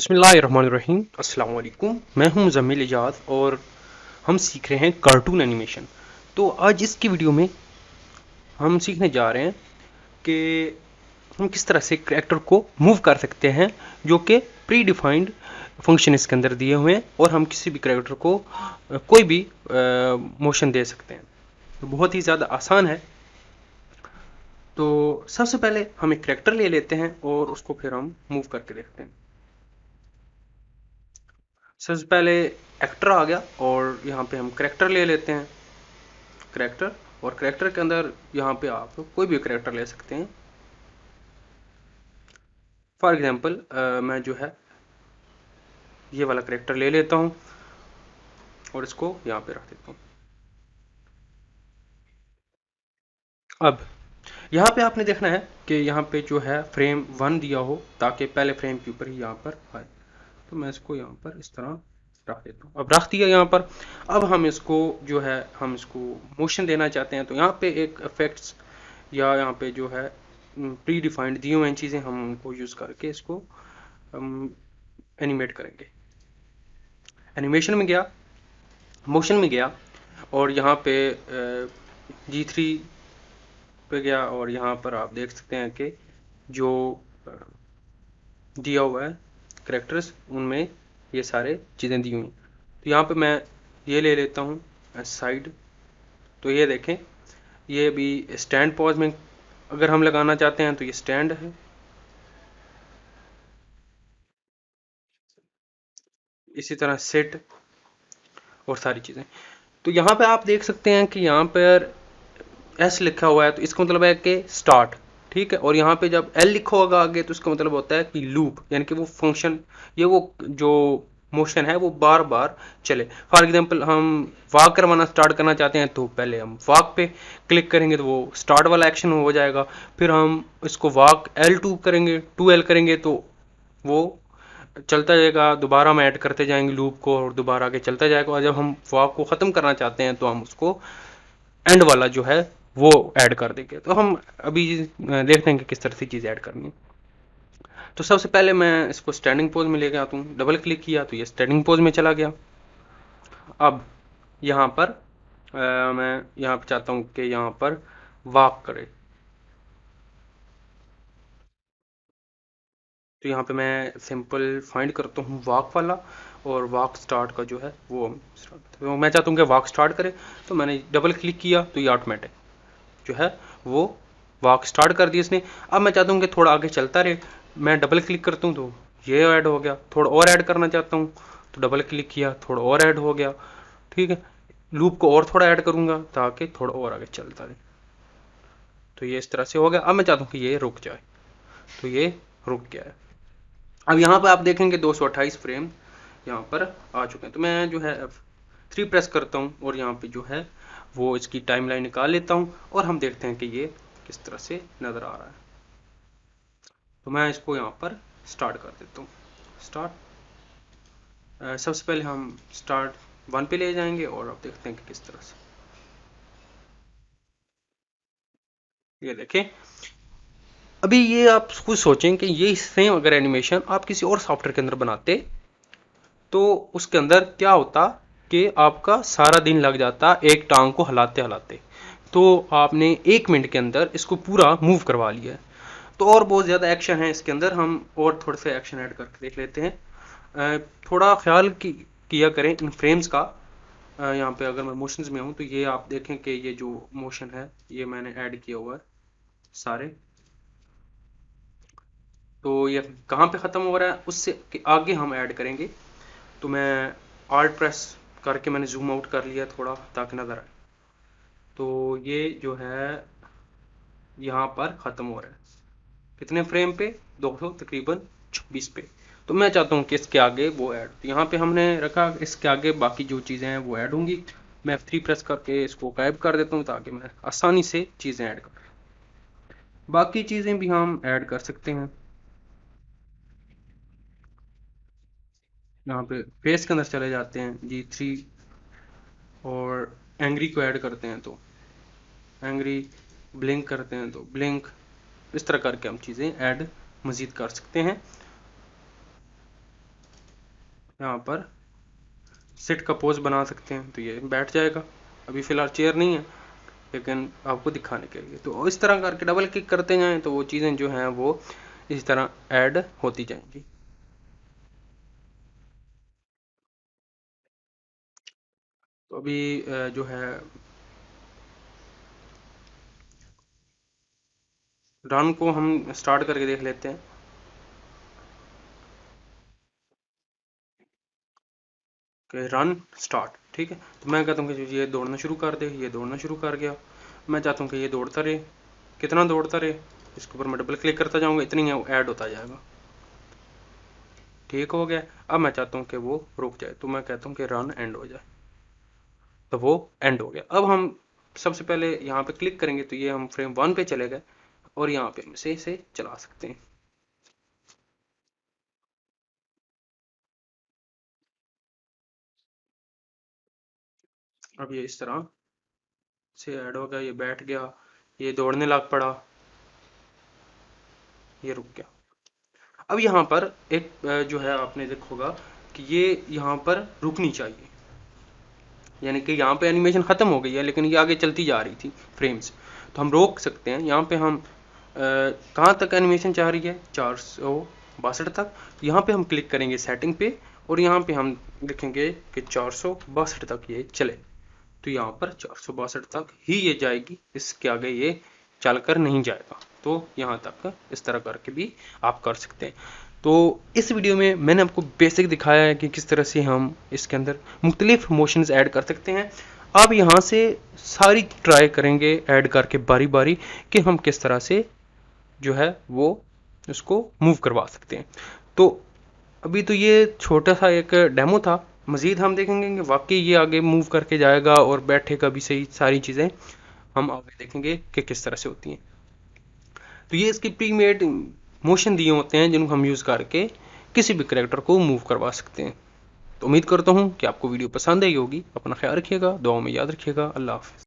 बिस्मिल्लाहिर्रहमानिर्रहीम। अस्सलाम वालेकुम। मैं हूं मुज़म्मिल इजाज़ और हम सीख रहे हैं कार्टून एनिमेशन। तो आज इसकी वीडियो में हम सीखने जा रहे हैं कि हम किस तरह से करैक्टर को मूव कर सकते हैं जो कि प्री डिफाइंड फंक्शन इसके अंदर दिए हुए हैं और हम किसी भी करैक्टर को कोई भी मोशन दे सकते हैं। तो बहुत ही ज़्यादा आसान है। तो सबसे पहले हम एक करैक्टर ले लेते हैं और उसको फिर हम मूव करके देखते हैं। सबसे पहले एक्टर आ गया और यहाँ पे हम करैक्टर ले लेते हैं। करैक्टर और करैक्टर के अंदर यहाँ पे आप कोई भी करैक्टर ले सकते हैं। फॉर एग्जांपल मैं जो है ये वाला करैक्टर ले लेता हूँ और इसको यहाँ पे रख देता हूँ। अब यहाँ पे आपने देखना है कि यहाँ पे जो है फ्रेम 1 दिया हो ताकि पहले फ्रेम के ऊपर ही यहाँ पर आए। तो मैं इसको यहाँ पर इस तरह रख देता हूँ। अब रख दिया यहाँ पर। अब हम इसको जो है हम इसको मोशन देना चाहते हैं तो यहाँ पे एक इफेक्ट्स या यहाँ पे जो है प्री डिफाइंड दी हुई चीज़ें हम उनको यूज़ करके इसको हम एनिमेट करेंगे। एनिमेशन में गया, मोशन में गया और यहाँ पे G3 पे गया और यहाँ पर आप देख सकते हैं कि जो दिया हुआ है करेक्टर्स उनमें ये सारे चीज़ें दी हुई हैं। तो यहाँ पे मैं ये ले लेता हूँ साइड। तो ये देखें ये भी स्टैंड पॉज में अगर हम लगाना चाहते हैं तो ये स्टैंड है। इसी तरह सेट और सारी चीज़ें। तो यहाँ पे आप देख सकते हैं कि यहाँ पर एस लिखा हुआ है तो इसका मतलब है कि स्टार्ट। ठीक है। और यहाँ पे जब एल लिखा होगा आगे तो इसका मतलब होता है कि लूप, यानी कि वो फंक्शन ये वो जो मोशन है वो बार बार चले। फॉर एग्जांपल हम वॉक करवाना स्टार्ट करना चाहते हैं तो पहले हम वॉक पे क्लिक करेंगे तो वो स्टार्ट वाला एक्शन हो जाएगा। फिर हम इसको वॉक L2 करेंगे, 2L करेंगे तो वो चलता जाएगा। दोबारा हम ऐड करते जाएंगे लूप को और दोबारा आगे चलता जाएगा। और जब हम वॉक को ख़त्म करना चाहते हैं तो हम उसको एंड वाला जो है वो ऐड कर देंगे। तो हम अभी देखते हैं कि किस तरह से चीज़ ऐड करनी है। तो सबसे पहले मैं इसको स्टैंडिंग पोज में लेके आता हूँ। डबल क्लिक किया तो ये स्टैंडिंग पोज में चला गया। अब यहाँ पर मैं यहाँ पर चाहता हूँ कि यहाँ पर वॉक करे। तो यहाँ पे मैं सिंपल फाइंड करता हूँ वॉक वाला और वॉक स्टार्ट का जो है वो तो मैं चाहता हूँ कि वॉक स्टार्ट करे। तो मैंने डबल क्लिक किया तो ये ऑटोमेटिक जो है वो वॉक स्टार्ट कर दिया इसने। अब मैं चाहता हूँ कि थोड़ा आगे चलता रहे। मैं डबल क्लिक करता हूँ तो ये ऐड हो गया। थोड़ा और ऐड करना चाहता हूँ तो डबल क्लिक किया, थोड़ा और ऐड हो गया। ठीक है। लूप को और थोड़ा ऐड करूँगा ताकि थोड़ा और आगे चलता रहे। तो ये इस तरह से हो गया। अब मैं चाहता हूँ कि ये रुक जाए तो ये रुक गया है। अब यहाँ पर आप देखेंगे 228 फ्रेम यहाँ पर आ चुके हैं। तो मैं जो है F3 प्रेस करता हूँ और यहाँ पे जो है वो इसकी टाइमलाइन निकाल लेता हूँ और हम देखते हैं कि ये किस तरह से नज़र आ रहा है। तो मैं इसको यहाँ पर स्टार्ट कर देता हूँ। स्टार्ट सबसे पहले हम स्टार्ट 1 पे ले जाएंगे और अब देखते हैं कि किस तरह से ये देखें। अभी ये आप खुद सोचें कि ये सेम अगर एनिमेशन आप किसी और सॉफ्टवेयर के अंदर बनाते तो उसके अंदर क्या होता कि आपका सारा दिन लग जाता एक टांग को हिलाते हिलाते। तो आपने 1 मिनट के अंदर इसको पूरा मूव करवा लिया है। तो और बहुत ज़्यादा एक्शन है इसके अंदर, हम और थोड़े से एक्शन ऐड करके देख लेते हैं। थोड़ा ख्याल किया करें इन फ्रेम्स का। यहाँ पे अगर मैं मोशंस में हूँ तो ये आप देखें कि ये जो मोशन है ये मैंने ऐड किया हुआ है सारे। तो ये कहाँ पे ख़त्म हो रहा है उससे आगे हम ऐड करेंगे। तो मैं आल्ट प्रेस करके मैंने जूम आउट कर लिया थोड़ा ताकि नज़र आए। तो ये जो है यहाँ पर ख़त्म हो रहा है कितने फ्रेम पे, 200 तकरीबन 26 पे। तो मैं चाहता हूँ कि इसके आगे वो ऐड, तो यहाँ पे हमने रखा इसके आगे बाकी जो चीज़ें हैं वो ऐड होंगी। मैं F3 प्रेस करके इसको गायब कर देता हूँ ताकि मैं आसानी से चीज़ें ऐड कर, बाकी चीज़ें भी हम ऐड कर सकते हैं। यहाँ पे फेस के अंदर चले जाते हैं G3 और एंग्री को ऐड करते हैं तो एंग्री, ब्लिंक करते हैं तो ब्लिंक। इस तरह करके हम चीज़ें ऐड मज़ीद कर सकते हैं। यहाँ पर सिट का पोज बना सकते हैं, तो ये बैठ जाएगा। अभी फ़िलहाल चेयर नहीं है, लेकिन आपको दिखाने के लिए। तो इस तरह करके डबल क्लिक करते जाएं तो वो चीज़ें जो हैं वो इस तरह ऐड होती जाएंगी। तो अभी जो है रन को हम स्टार्ट करके देख लेते हैं। कि रन स्टार्ट, ठीक है। तो मैं कहता हूँ कि ये दौड़ना शुरू कर दे, ये दौड़ना शुरू कर गया। मैं चाहता हूँ कि ये दौड़ता रहे, कितना दौड़ता रहे, इसके ऊपर मैं डबल क्लिक करता जाऊँगा, इतनी है वो ऐड होता जाएगा। ठीक हो गया। अब मैं चाहता हूँ कि वो रुक जाए, तो मैं कहता हूँ कि रन एंड हो जाए, तो वो एंड हो गया। अब हम सबसे पहले यहाँ पे क्लिक करेंगे तो ये हम फ्रेम 1 पे चले गए और यहाँ पे हम इसे चला सकते हैं। अब ये इस तरह से ऐड हो गया, ये बैठ गया, ये दौड़ने लग पड़ा, ये रुक गया। अब यहाँ पर एक जो है आपने देखा होगा कि ये यहाँ पर रुकनी चाहिए, यानी कि यहाँ पे एनिमेशन ख़त्म हो गई है लेकिन ये आगे चलती जा रही थी फ्रेम्स, तो हम रोक सकते हैं। यहाँ पे हम कहाँ तक एनिमेशन चाह रही है, 462 तक। यहाँ पे हम क्लिक करेंगे सेटिंग पे और यहाँ पे हम लिखेंगे कि 462 तक ये चले, तो यहाँ पर 462 तक ही ये जाएगी, इसके आगे ये चलकर नहीं जाएगा। तो यहाँ तक इस तरह करके भी आप कर सकते हैं। तो इस वीडियो में मैंने आपको बेसिक दिखाया है कि किस तरह से हम इसके अंदर मुख्तलिफ मोशंस ऐड कर सकते हैं। अब यहाँ से सारी ट्राई करेंगे ऐड करके बारी बारी कि हम किस तरह से जो है वो उसको मूव करवा सकते हैं। तो अभी तो ये छोटा सा एक डेमो था, मज़ीद हम देखेंगे कि वाकई ये आगे मूव करके जाएगा और बैठेगा भी सही, सारी चीज़ें हम आगे देखेंगे कि किस तरह से होती हैं। तो ये इसके प्री मेड मोशन दिए होते हैं जिनको हम यूज़ करके किसी भी करेक्टर को मूव करवा सकते हैं। तो उम्मीद करता हूँ कि आपको वीडियो पसंद आई होगी। अपना ख्याल रखिएगा, दुआओं में याद रखिएगा। अल्लाह हाफ़िज़।